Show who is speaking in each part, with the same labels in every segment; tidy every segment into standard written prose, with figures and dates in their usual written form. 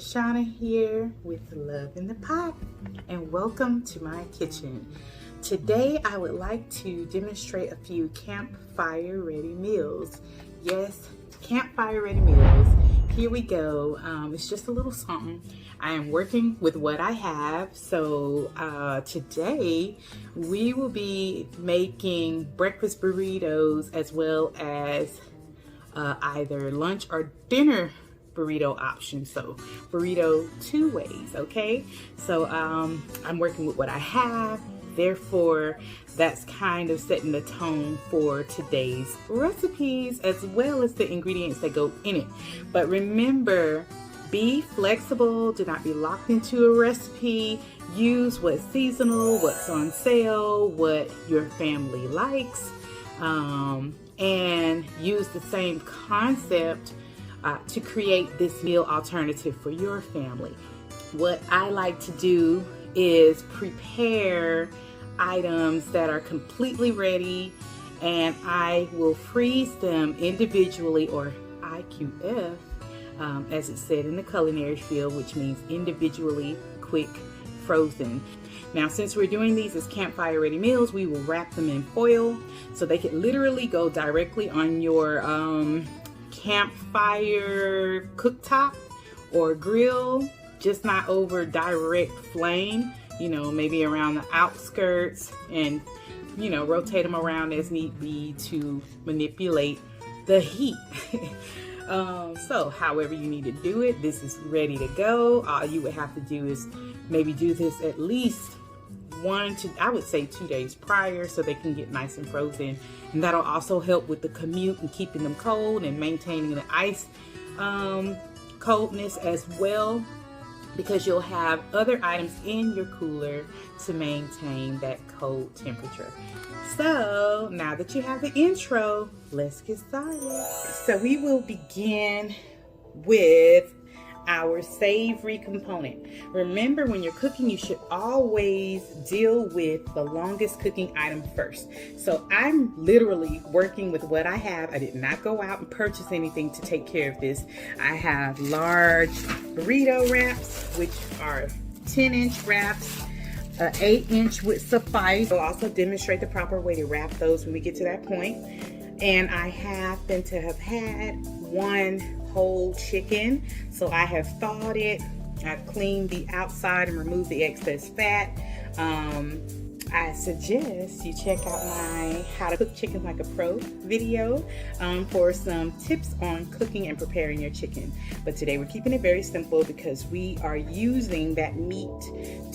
Speaker 1: Shauna here with Love in the Pot, and welcome to my kitchen. Today I would like to demonstrate a few campfire ready meals. Yes, campfire ready meals. Here we go. It's just a little something. I am working with what I have. So today we will be making breakfast burritos as well as either lunch or dinner burrito option. So burrito two ways, okay? So I'm working with what I have. Therefore, that's kind of setting the tone for today's recipes as well as the ingredients that go in it. But remember, be flexible. Do not be locked into a recipe. Use what's seasonal, what's on sale, what your family likes, and use the same concept to create this meal alternative for your family. What I like to do is prepare items that are completely ready, and I will freeze them individually, or IQF, as it said in the culinary field, which means individually quick frozen. Now, since we're doing these as campfire ready meals, we will wrap them in foil so they can literally go directly on your campfire cooktop or grill, just not over direct flame, you know, maybe around the outskirts, and you know, rotate them around as need be to manipulate the heat. So however you need to do it, this is ready to go. All you would have to do is maybe do this at least 1 to, I would say, 2 days prior, so they can get nice and frozen, and that'll also help with the commute and keeping them cold and maintaining the ice coldness as well, because you'll have other items in your cooler to maintain that cold temperature. So now that you have the intro, let's get started. So we will begin with our savory component. Remember, when you're cooking, you should always deal with the longest cooking item first. So I'm literally working with what I have. I did not go out and purchase anything to take care of this. I have large burrito wraps, which are 10-inch wraps. 8-inch would suffice. I'll also demonstrate the proper way to wrap those when we get to that point. And I happen to have had one whole chicken, so I have thawed it. I've cleaned the outside and removed the excess fat. I suggest you check out my How to Cook Chicken Like a Pro video for some tips on cooking and preparing your chicken. But today we're keeping it very simple because we are using that meat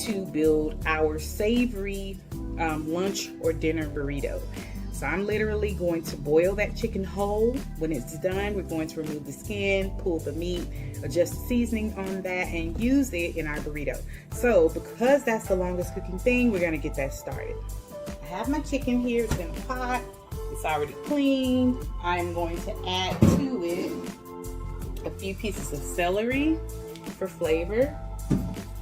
Speaker 1: to build our savory lunch or dinner burrito. So I'm literally going to boil that chicken whole. When it's done, we're going to remove the skin, pull the meat, adjust the seasoning on that, and use it in our burrito. So because that's the longest cooking thing, we're gonna get that started. I have my chicken here, it's in a pot. It's already cleaned. I'm going to add to it a few pieces of celery for flavor.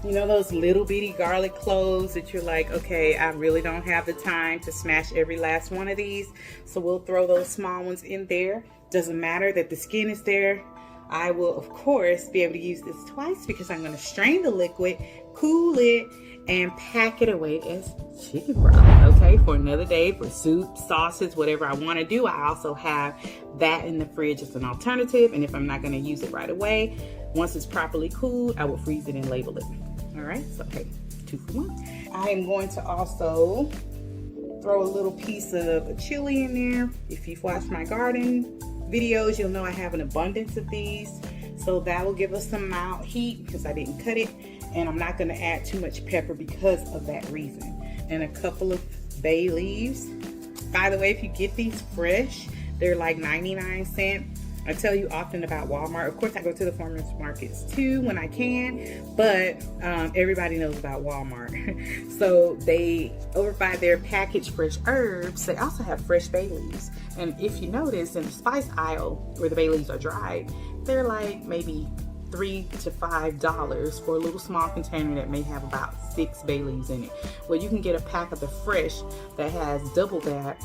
Speaker 1: You know, those little bitty garlic cloves that you're like, okay, I really don't have the time to smash every last one of these, so we'll throw those small ones in there. Doesn't matter that the skin is there. I will, of course, be able to use this twice because I'm going to strain the liquid, cool it, and pack it away as chicken broth, okay, for another day, for soup, sauces, whatever I want to do. I also have that in the fridge as an alternative, and if I'm not going to use it right away, once it's properly cooled, I will freeze it and label it. All right, so hey, 2 for 1. I am going to also throw a little piece of chili in there. If you've watched my garden videos, you'll know I have an abundance of these. So that will give us some mild heat because I didn't cut it. And I'm not going to add too much pepper because of that reason. And a couple of bay leaves. By the way, if you get these fresh, they're like 99¢. I tell you often about Walmart. Of course, I go to the farmers markets too when I can, but everybody knows about Walmart. So they, over by their packaged fresh herbs, they also have fresh bay leaves. And if you notice, in the spice aisle where the bay leaves are dried, they're like maybe $3 to $5 for a little small container that may have about 6 bay leaves in it. Well, you can get a pack of the fresh that has double that,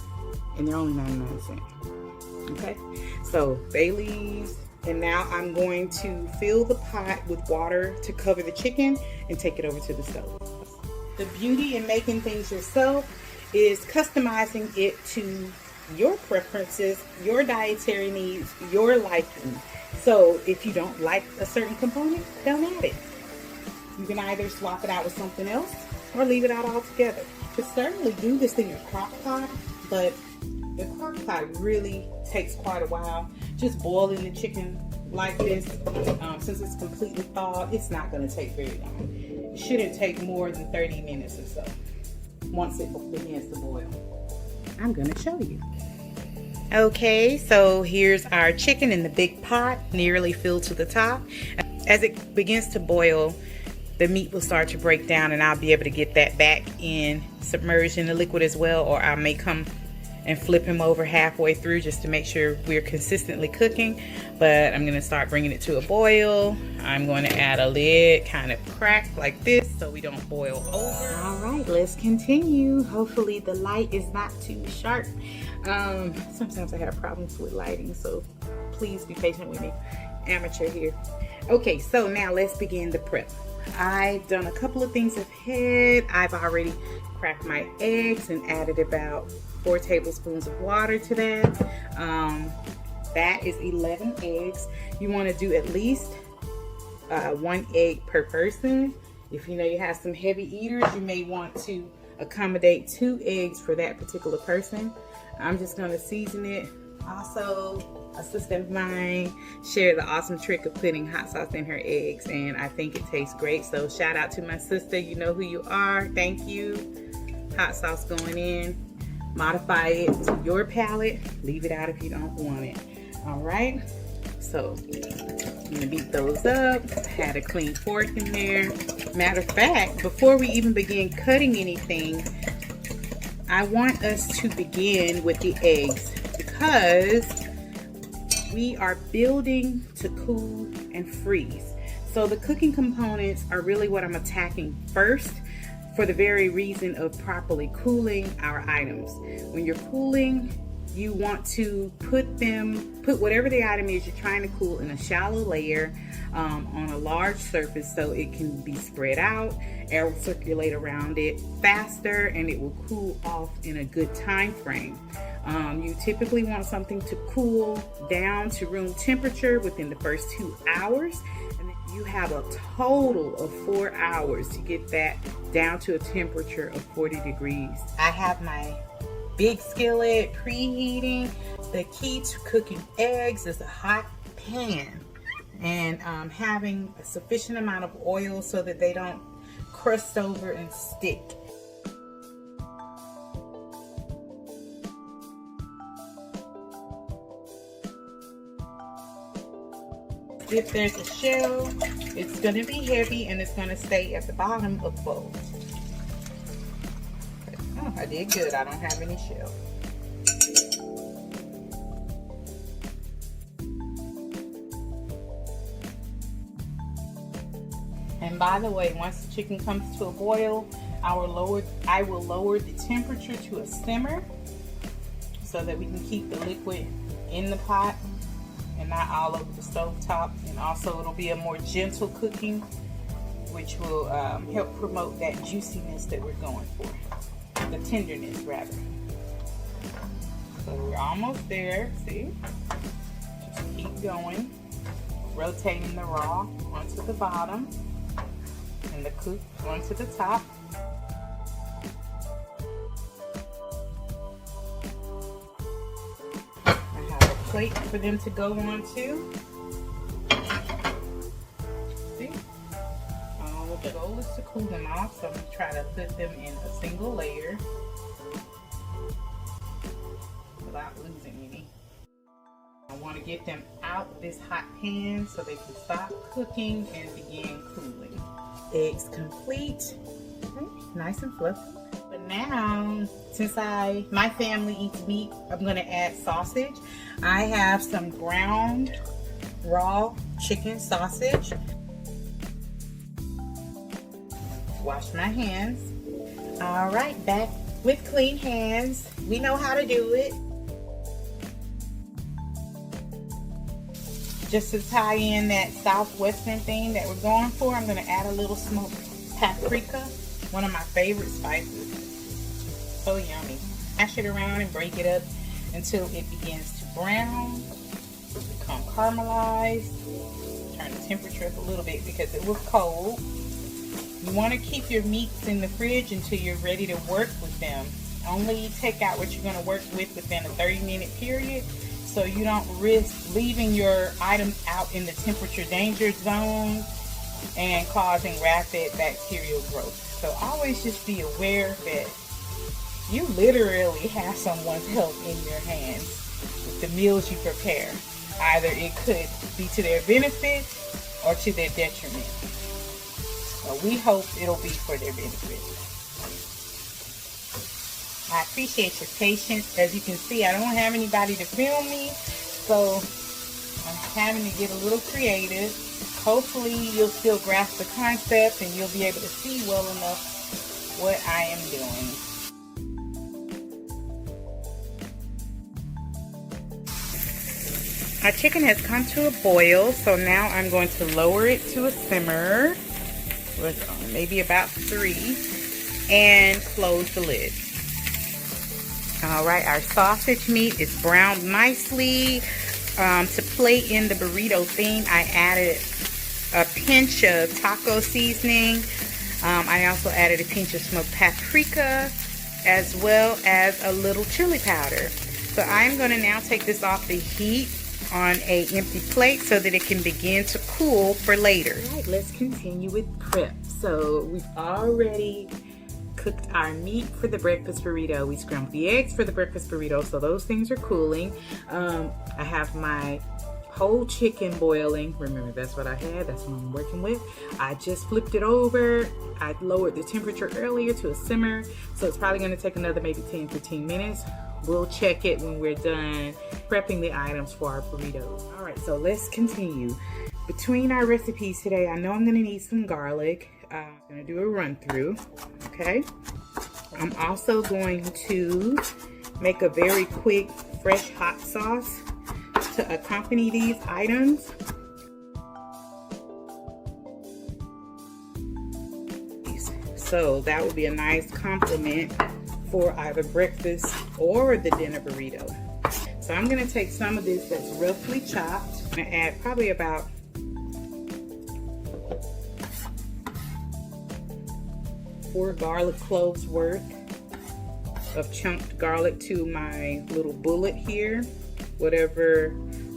Speaker 1: and they're only 99¢. Okay, so bay leaves, And now I'm going to fill the pot with water to cover the chicken and take it over to the stove. The beauty in making things yourself is customizing it to your preferences, your dietary needs, your liking. So if you don't like a certain component, don't add it. You can either swap it out with something else or leave it out altogether. You can certainly do this in your crock pot, but the crock pot really takes quite a while. Just boiling the chicken like this, since it's completely thawed, it's not going to take very long. It shouldn't take more than 30 minutes or so once it begins to boil. I'm going to show you. Okay, so here's our chicken in the big pot, nearly filled to the top. As it begins to boil, the meat will start to break down, and I'll be able to get that back in, submerged in the liquid as well, or I may come and flip him over halfway through just to make sure we're consistently cooking. But I'm going to start bringing it to a boil. I'm going to add a lid, kind of crack like this so we don't boil over. All right, let's continue. Hopefully the light is not too sharp. Sometimes I have problems with lighting, so please be patient with me. Amateur here. Okay, so now let's begin the prep. I've done a couple of things ahead. I've already cracked my eggs and added about 4 tablespoons of water to that. That is 11 eggs. You want to do at least 1 egg per person. If you know you have some heavy eaters, you may want to accommodate 2 eggs for that particular person. I'm just going to season it. Also, a sister of mine shared the awesome trick of putting hot sauce in her eggs, and I think it tastes great. So shout out to my sister. You know who you are. Thank you. Hot sauce going in. Modify it to your palate. Leave it out if you don't want it. All right. So I'm gonna beat those up. Had a clean fork in there. Matter of fact, before we even begin cutting anything, I want us to begin with the eggs, because we are building to cool and freeze. So the cooking components are really what I'm attacking first, for the very reason of properly cooling our items. When you're cooling, you want to put whatever the item is you're trying to cool in a shallow layer on a large surface, so it can be spread out, air will circulate around it faster, and it will cool off in a good time frame. You typically want something to cool down to room temperature within the first 2 hours. You have a total of 4 hours to get that down to a temperature of 40 degrees. I have my big skillet preheating. The key to cooking eggs is a hot pan, and having a sufficient amount of oil so that they don't crust over and stick. If there's a shell, it's going to be heavy and it's going to stay at the bottom of the bowl. Oh, I did good. I don't have any shell. And by the way, once the chicken comes to a boil, I will lower the temperature to a simmer so that we can keep the liquid in the pot and not all over the stove top. And also it'll be a more gentle cooking, which will help promote that juiciness that we're going for, the tenderness rather. So we're almost there. See, just keep going, rotating the raw onto the bottom and the cooked onto the top. Plate for them to go on to. See? The goal is to cool them off, so I'm going to try to put them in a single layer without losing any. I want to get them out of this hot pan so they can stop cooking and begin cooling. Eggs complete. Okay, nice and fluffy. But now, since my family eats meat, I'm going to add sausage. I have some ground raw chicken sausage. Wash my hands. All right, back with clean hands. We know how to do it. Just to tie in that southwestern theme that we're going for, I'm going to add a little smoked paprika, one of my favorite spices. So yummy. Mash it around and break it up until it begins to brown, become caramelized. Turn the temperature up a little bit because it was cold. You want to keep your meats in the fridge until you're ready to work with them. Only take out what you're going to work with within a 30-minute period, so you don't risk leaving your items out in the temperature danger zone and causing rapid bacterial growth. So always just be aware that you literally have someone's health in your hands with the meals you prepare. Either it could be to their benefit or to their detriment. So we hope it'll be for their benefit. I appreciate your patience. As you can see, I don't have anybody to film me, so I'm having to get a little creative. Hopefully you'll still grasp the concept and you'll be able to see well enough what I am doing. Our chicken has come to a boil, so now I'm going to lower it to a simmer with maybe about 3 and close the lid. Alright, our sausage meat is browned nicely. To play in the burrito theme, I added a pinch of taco seasoning. I also added a pinch of smoked paprika as well as a little chili powder. So I'm going to now take this off the heat on an empty plate so that it can begin to cool for later. All right, let's continue with prep. So we've already cooked our meat for the breakfast burrito. We scrambled the eggs for the breakfast burrito, so those things are cooling. I have my whole chicken boiling. Remember, that's what I had. That's what I'm working with. I just flipped it over. I lowered the temperature earlier to a simmer, so it's probably going to take another maybe 10-15 minutes. We'll check it when we're done prepping the items for our burritos. All right, so let's continue. Between our recipes today, I know I'm going to need some garlic. I'm going to do a run through, okay? I'm also going to make a very quick fresh hot sauce to accompany these items. So that would be a nice complement for either breakfast or the dinner burrito. So I'm going to take some of this that's roughly chopped. I'm going to add probably about 4 garlic cloves worth of chunked garlic to my little bullet here. Whatever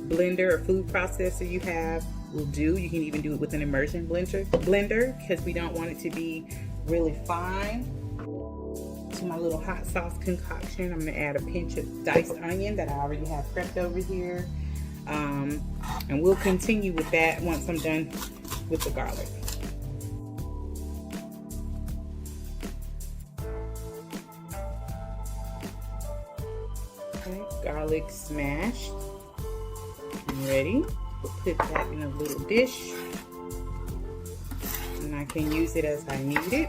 Speaker 1: blender or food processor you have will do. You can even do it with an immersion blender because we don't want it to be really fine. To my little hot sauce concoction, I'm going to add a pinch of diced onion that I already have prepped over here. And we'll continue with that once I'm done with the garlic. Okay, garlic smashed. I'm ready. We'll put that in a little dish. And I can use it as I need it.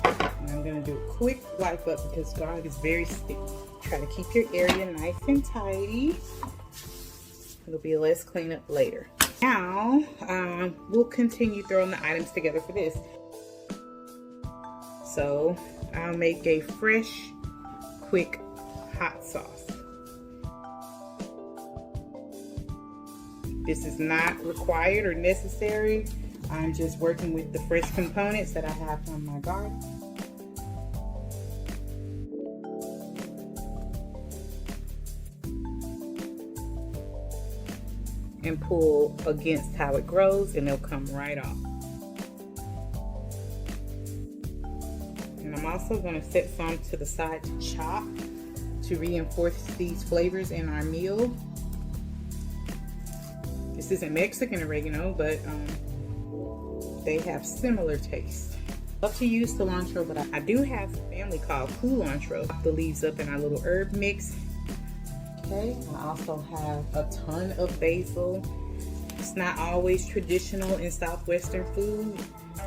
Speaker 1: And I'm going to do a quick wipe up because garlic is very sticky. Try to keep your area nice and tidy. It'll be less cleanup later. Now, we'll continue throwing the items together for this. So, I'll make a fresh, quick hot sauce. This is not required or necessary. I'm just working with the fresh components that I have from my garden. And pull against how it grows and it'll come right off. And I'm also going to set some to the side to chop to reinforce these flavors in our meal. This isn't Mexican oregano, but they have similar taste. I love to use cilantro, but I do have a family called culantro. The leaves up in our little herb mix. Okay, I also have a ton of basil. It's not always traditional in Southwestern food.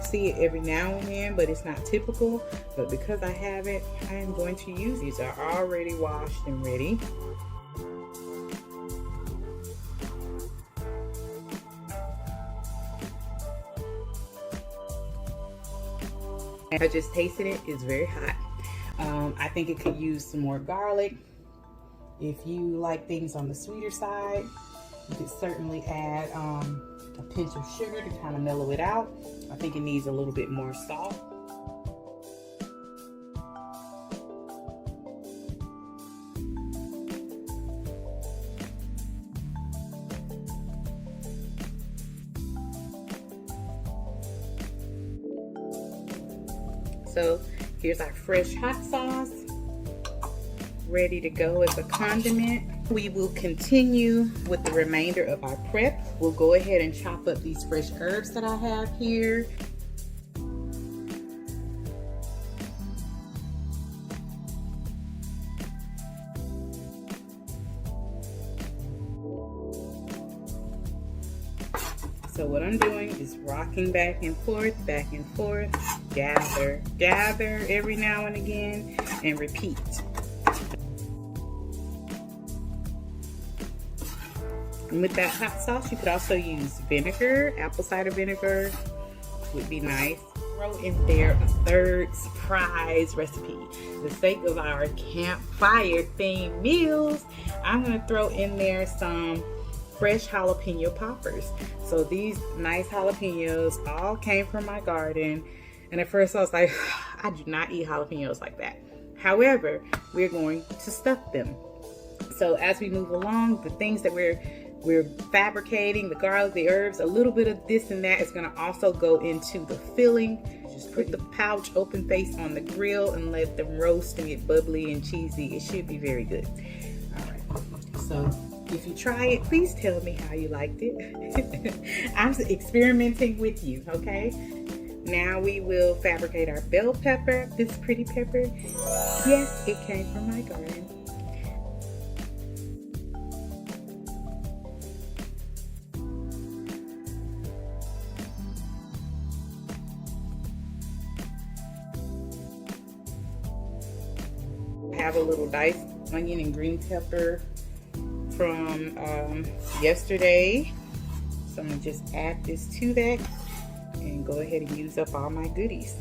Speaker 1: See it every now and then, but it's not typical. But because I have it, I am going to use these. They're already washed and ready. And I just tasted it. It's very hot. I think it could use some more garlic. If you like things on the sweeter side, you could certainly add a pinch of sugar to kind of mellow it out. I think it needs a little bit more salt. So here's our fresh hot sauce, ready to go as a condiment. We will continue with the remainder of our prep. We'll go ahead and chop up these fresh herbs that I have here. So what I'm doing is rocking back and forth, gather every now and again, and repeat. And with that hot sauce, you could also use vinegar. Apple cider vinegar would be nice. Throw in there a third surprise recipe. For the sake of our campfire themed meals, I'm gonna throw in there some fresh jalapeno poppers. So these nice jalapenos all came from my garden. And at first I was like, I do not eat jalapenos like that. However, we're going to stuff them. So as we move along, the things that we're fabricating, the garlic, the herbs, a little bit of this and that is going to also go into the filling. Just put the pouch open face on the grill and let them roast and get bubbly and cheesy. It should be very good. All right. So if you try it, please tell me how you liked it. I'm experimenting with you, okay? Now we will fabricate our bell pepper. This pretty pepper, yes, it came from my garden. I have a little diced onion and green pepper from yesterday. So I'm gonna just add this to that and go ahead and use up all my goodies.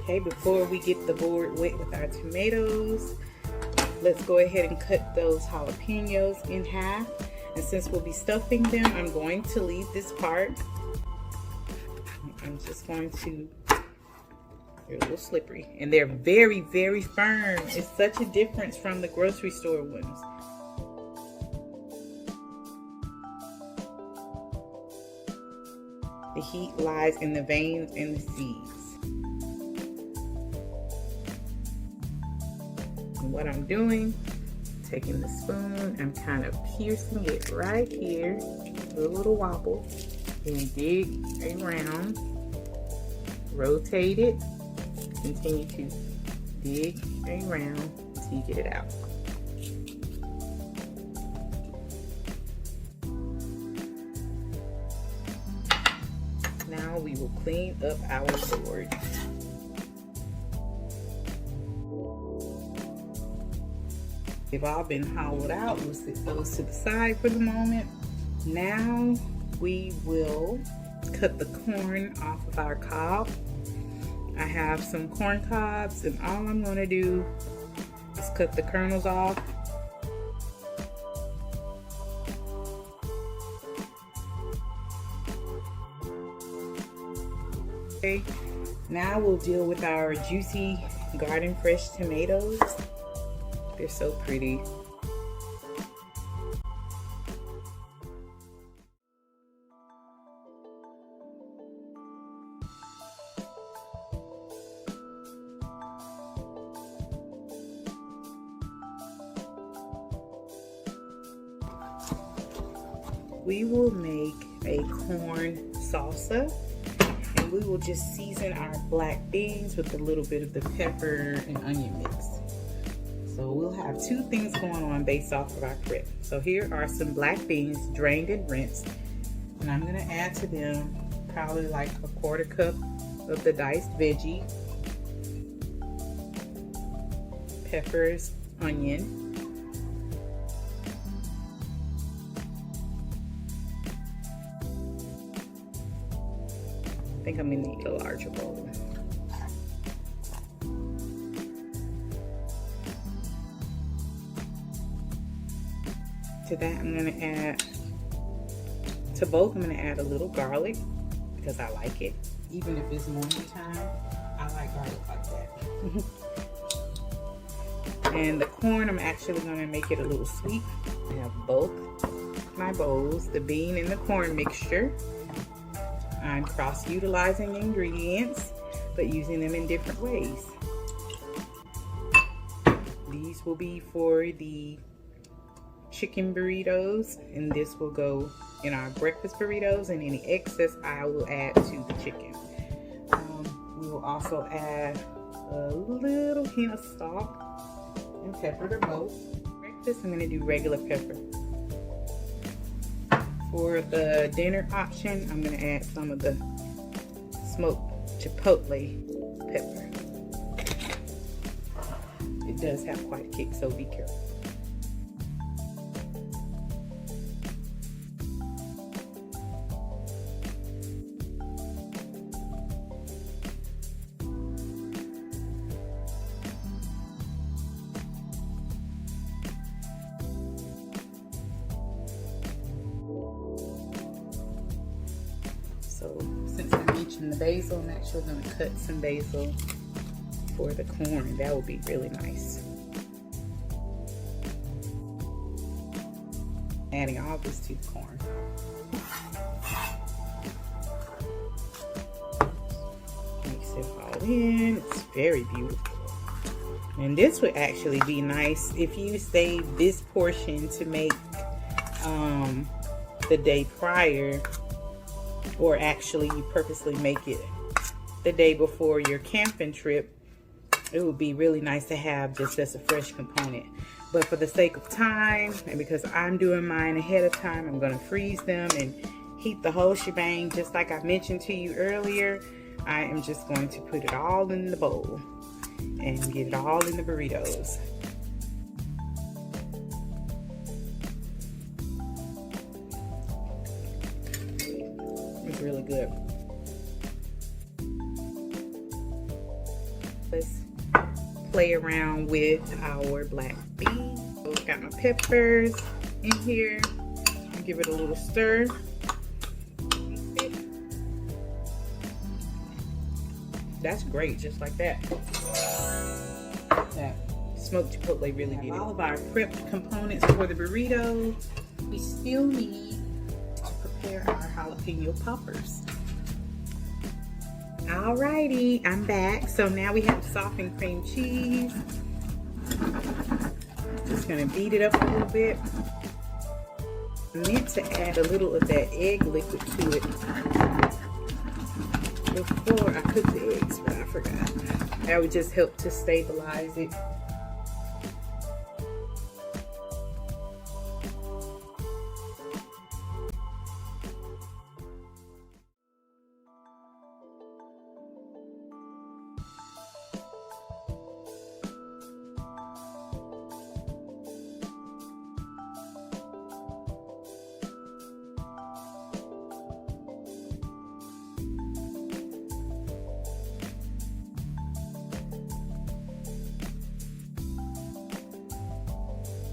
Speaker 1: Okay, before we get the board wet with our tomatoes, let's go ahead and cut those jalapenos in half. And since we'll be stuffing them, I'm going to leave this part. I'm just going to, they're a little slippery. And they're very, very firm. It's such a difference from the grocery store ones. The heat lies in the veins and the seeds. And what I'm doing, taking the spoon, I'm kind of piercing it right here, a little wobble, and dig around, rotate it, continue to dig around until you get it out. Now we will clean up our board. They've all been hollowed out. We'll set those to the side for the moment. Now we will cut the corn off of our cob. I have some corn cobs, and all I'm going to do is cut the kernels off. Okay, now we'll deal with our juicy garden fresh tomatoes. They're so pretty. We will make a corn salsa, and we will just season our black beans with a little bit of the pepper and onion mix. So we'll have two things going on based off of our prep. So here are some black beans, drained and rinsed. And I'm gonna add to them probably like a quarter cup of the diced veggie. peppers, onion. I think I'm gonna need a larger bowl. To that, I'm gonna add, to both, I'm gonna add a little garlic because I like it. Even if it's morning time, I like garlic like that. And the corn, I'm actually gonna make it a little sweet. I have both my bowls, the bean and the corn mixture. I'm cross-utilizing ingredients, but using them in different ways. These will be for the chicken burritos, and this will go in our breakfast burritos, and any excess I will add to the chicken. We will also add a little hint of salt and pepper to both. Breakfast, I'm going to do regular pepper. For the dinner option, I'm going to add some of the smoked chipotle pepper. It does have quite a kick, so be careful. So since I mentioned the basil, I'm actually going to cut some basil for the corn. That would be really nice. Adding all this to the corn. Mix it all in. It's very beautiful. And this would actually be nice if you save this portion to make the day prior, or actually you purposely make it the day before your camping trip. It would be really nice to have just as a fresh component. But for the sake of time, and because I'm doing mine ahead of time, I'm going to freeze them and heat the whole shebang. Just like I mentioned to you earlier, I am just going to put it all in the bowl and get it all in the burritos. It's really good. Let's play around with our black beans. So I've got my peppers in here. Give it a little stir. That's great, just like that. That smoked chipotle really did it. All of our prepped components for the burrito. We still need to prepare our jalapeno poppers. Alrighty, I'm back. So now we have softened cream cheese. Just gonna beat it up a little bit. I meant to add a little of that egg liquid to it before I cooked the eggs, but I forgot. That would just help to stabilize it.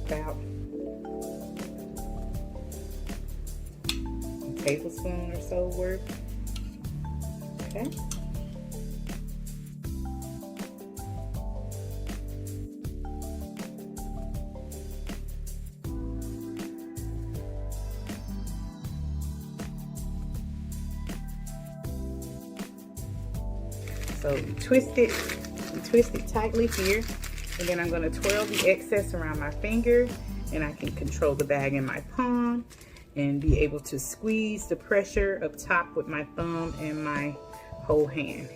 Speaker 1: About a tablespoon or so worth. Okay. So twist it tightly here. And then I'm going to twirl the excess around my finger, and I can control the bag in my palm and be able to squeeze the pressure up top with my thumb and my whole hand.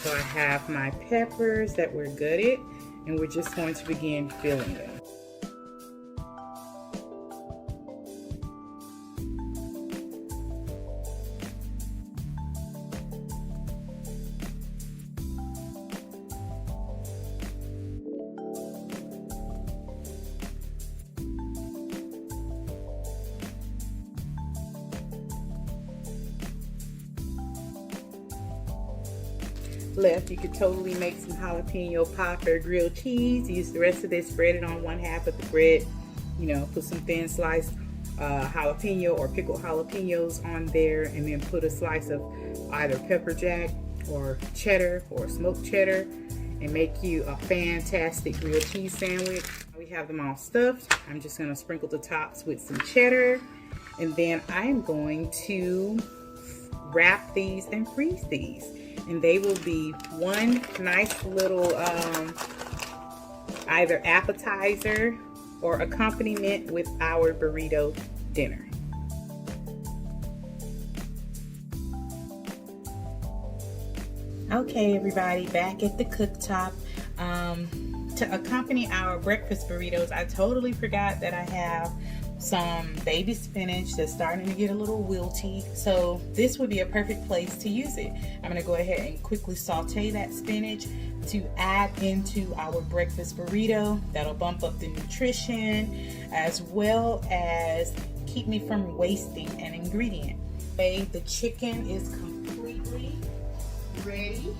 Speaker 1: So I have my peppers that were gutted, and we're just going to begin filling them. left. You could totally make some jalapeno pop or grilled cheese. Use the rest of this, spread it on one half of the bread. You know, put some thin sliced jalapeno or pickled jalapenos on there, and then put a slice of either pepper jack or cheddar or smoked cheddar, and make you a fantastic grilled cheese sandwich. We have them all stuffed. I'm just gonna sprinkle the tops with some cheddar, and then I'm going to wrap these and freeze these. And they will be one nice little either appetizer or accompaniment with our burrito dinner. Okay, everybody, back at the cooktop. To accompany our breakfast burritos, I totally forgot that I have some baby spinach that's starting to get a little wilty, so this would be a perfect place to use it. I'm gonna go ahead and quickly saute that spinach to add into our breakfast burrito. That'll bump up the nutrition as well as keep me from wasting an ingredient. Okay, the chicken is completely ready.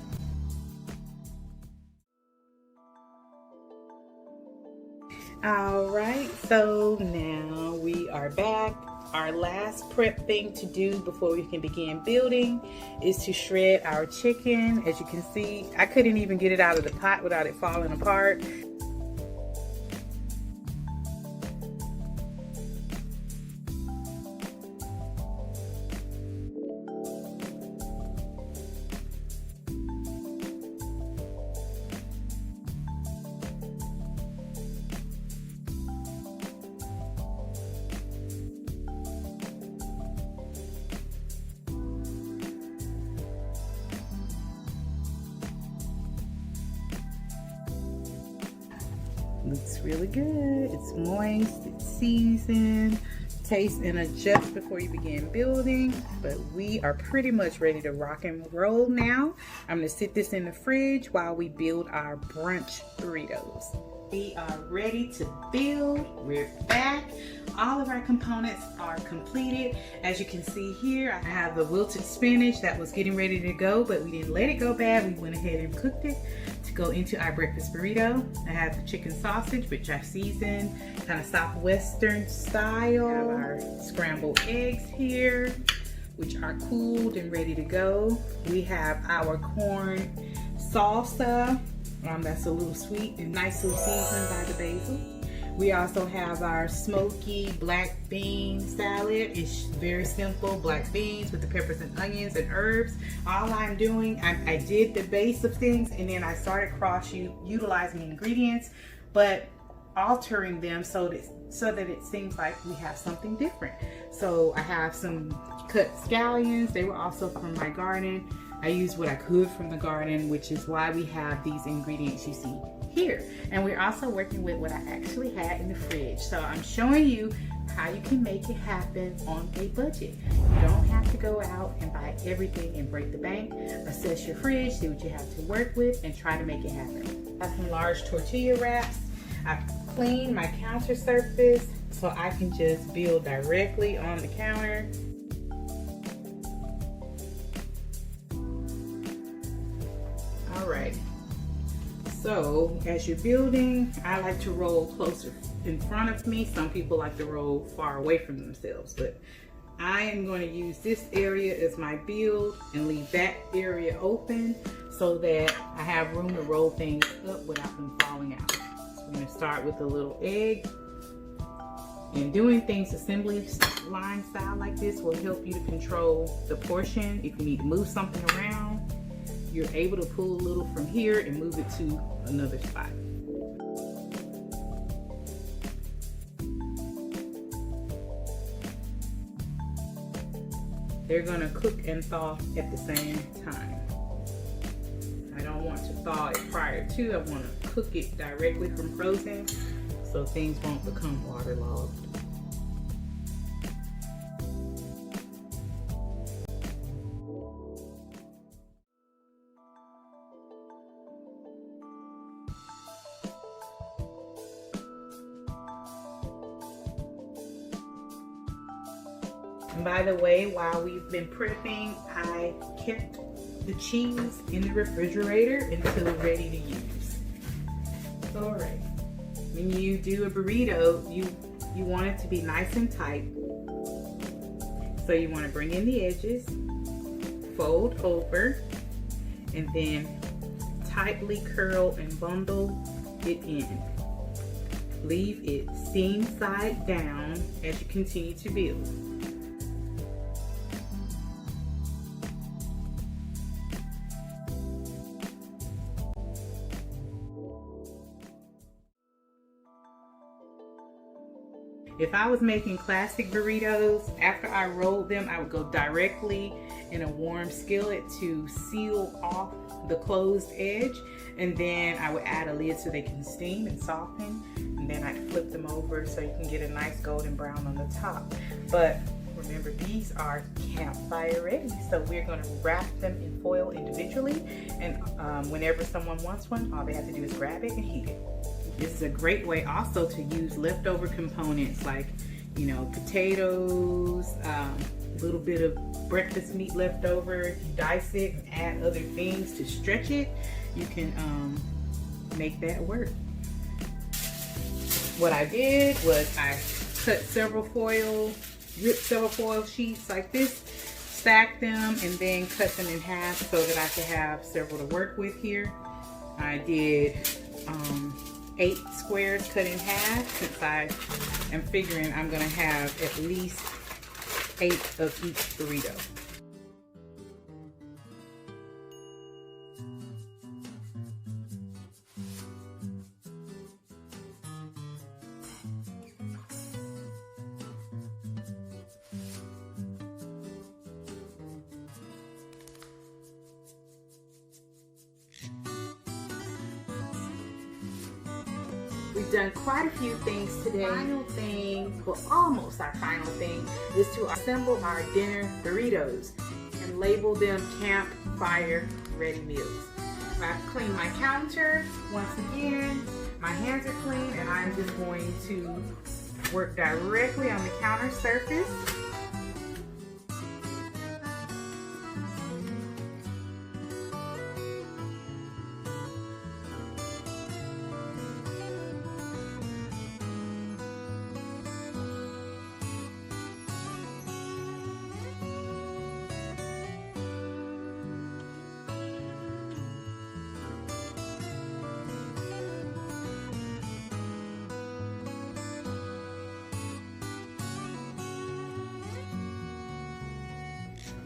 Speaker 1: All right, so now we are back. Our last prep thing to do before we can begin building is to shred our chicken. As you can see, I couldn't even get it out of the pot without it falling apart. Looks really good. It's moist, it's seasoned. Taste and adjust before you begin building, but we are pretty much ready to rock and roll now. I'm gonna sit this in the fridge while we build our brunch burritos. We are ready to build. We're back. All of our components are completed. As you can see here, I have the wilted spinach that was getting ready to go, but we didn't let it go bad. We went ahead and cooked it to go into our breakfast burrito. I have the chicken sausage, which I seasoned kind of southwestern style. I have our scrambled eggs here, which are cooled and ready to go. We have our corn salsa. That's a little sweet and nicely seasoned by the basil. We also have our smoky black bean salad. It's very simple, black beans with the peppers and onions and herbs. All I'm doing, I did the base of things, and then I started utilizing ingredients, but altering them so that it seems like we have something different. So I have some cut scallions. They were also from my garden. I used what I could from the garden, which is why we have these ingredients you see here. And we're also working with what I actually had in the fridge. So I'm showing you how you can make it happen on a budget. You don't have to go out and buy everything and break the bank. Assess your fridge, see what you have to work with, and try to make it happen. I have some large tortilla wraps. I've cleaned my counter surface so I can just build directly on the counter. Alright, so as you're building, I like to roll closer in front of me. Some people like to roll far away from themselves, but I am going to use this area as my build and leave that area open so that I have room to roll things up without them falling out. So I'm going to start with a little egg, and doing things assembly line style like this will help you to control the portion. If you need to move something around, you're able to pull a little from here and move it to another spot. They're gonna cook and thaw at the same time. I don't want to thaw it prior to. I want to cook it directly from frozen so things won't become waterlogged. And by the way, while we've been prepping, I kept the cheese in the refrigerator until it's ready to use. All right. When you do a burrito, you want it to be nice and tight. So you want to bring in the edges, fold over, and then tightly curl and bundle it in. Leave it seam side down as you continue to build. If I was making classic burritos, after I rolled them, I would go directly in a warm skillet to seal off the closed edge, and then I would add a lid so they can steam and soften, and then I'd flip them over so you can get a nice golden brown on the top. But remember, these are campfire ready, so we're going to wrap them in foil individually, and whenever someone wants one, all they have to do is grab it and heat it. This is a great way also to use leftover components like, you know, potatoes, a little bit of breakfast meat left over. If you dice it and add other things to stretch it, you can make that work. What I did was I cut ripped several foil sheets like this, stacked them, and then cut them in half so that I could have several to work with here. I did 8 squares cut in half, since I am figuring I'm gonna have at least 8 of each burrito. We've done quite a few things today. Final thing, well, almost our final thing, is to assemble our dinner burritos and label them campfire ready meals. I've cleaned my counter once again. My hands are clean, and I'm just going to work directly on the counter surface.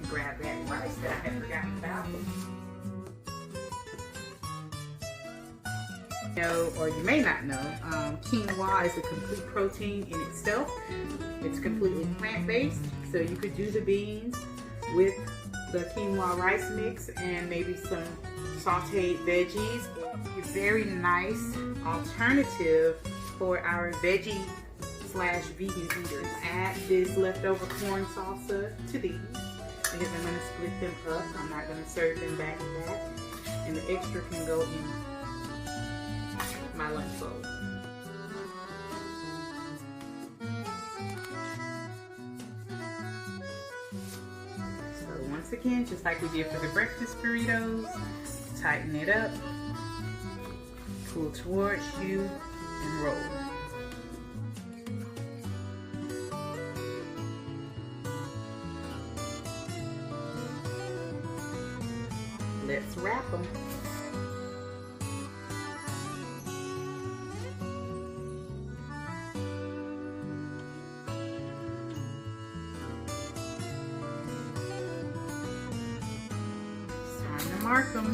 Speaker 1: Grab that rice that I had forgotten about. You know, or you may not know, quinoa is a complete protein in itself. It's completely plant-based, so you could do the beans with the quinoa rice mix and maybe some sauteed veggies. A very nice alternative for our veggie / vegan eaters. Add this leftover corn salsa to these, because I'm going to split them up. I'm not going to serve them back to back. And the extra can go in my lunch bowl. So once again, just like we did for the breakfast burritos, tighten it up, pull towards you, and roll. Let's wrap them. It's time to mark them.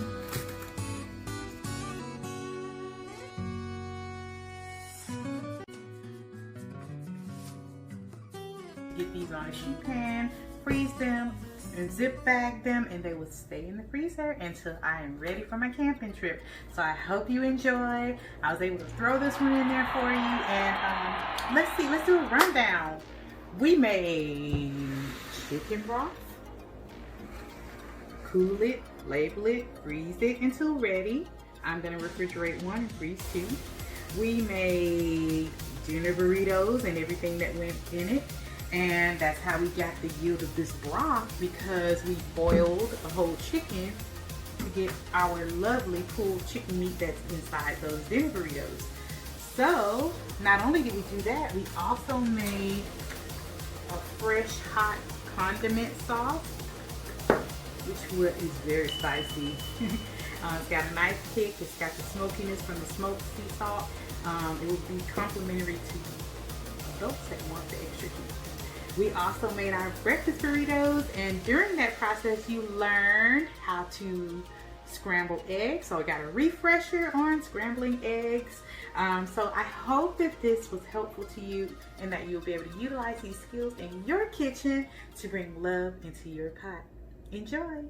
Speaker 1: Get these on a sheet pan, freeze them, and zip bag them, and they will stay in the freezer until I am ready for my camping trip. So I hope you enjoy. I was able to throw this one in there for you, and let's do a rundown. We made chicken broth. Cool it, label it, freeze it until ready. I'm gonna refrigerate 1 and freeze 2. We made dinner burritos and everything that went in it. And that's how we got the yield of this broth, because we boiled a whole chicken to get our lovely pulled chicken meat that's inside those dinner burritos. So not only did we do that, we also made a fresh hot condiment sauce, which is very spicy. It's got a nice kick. It's got the smokiness from the smoked sea salt. It will be complimentary to adults that want the extra heat. We also made our breakfast burritos, and during that process you learned how to scramble eggs. So I got a refresher on scrambling eggs. So I hope that this was helpful to you and that you'll be able to utilize these skills in your kitchen to bring love into your pot. Enjoy!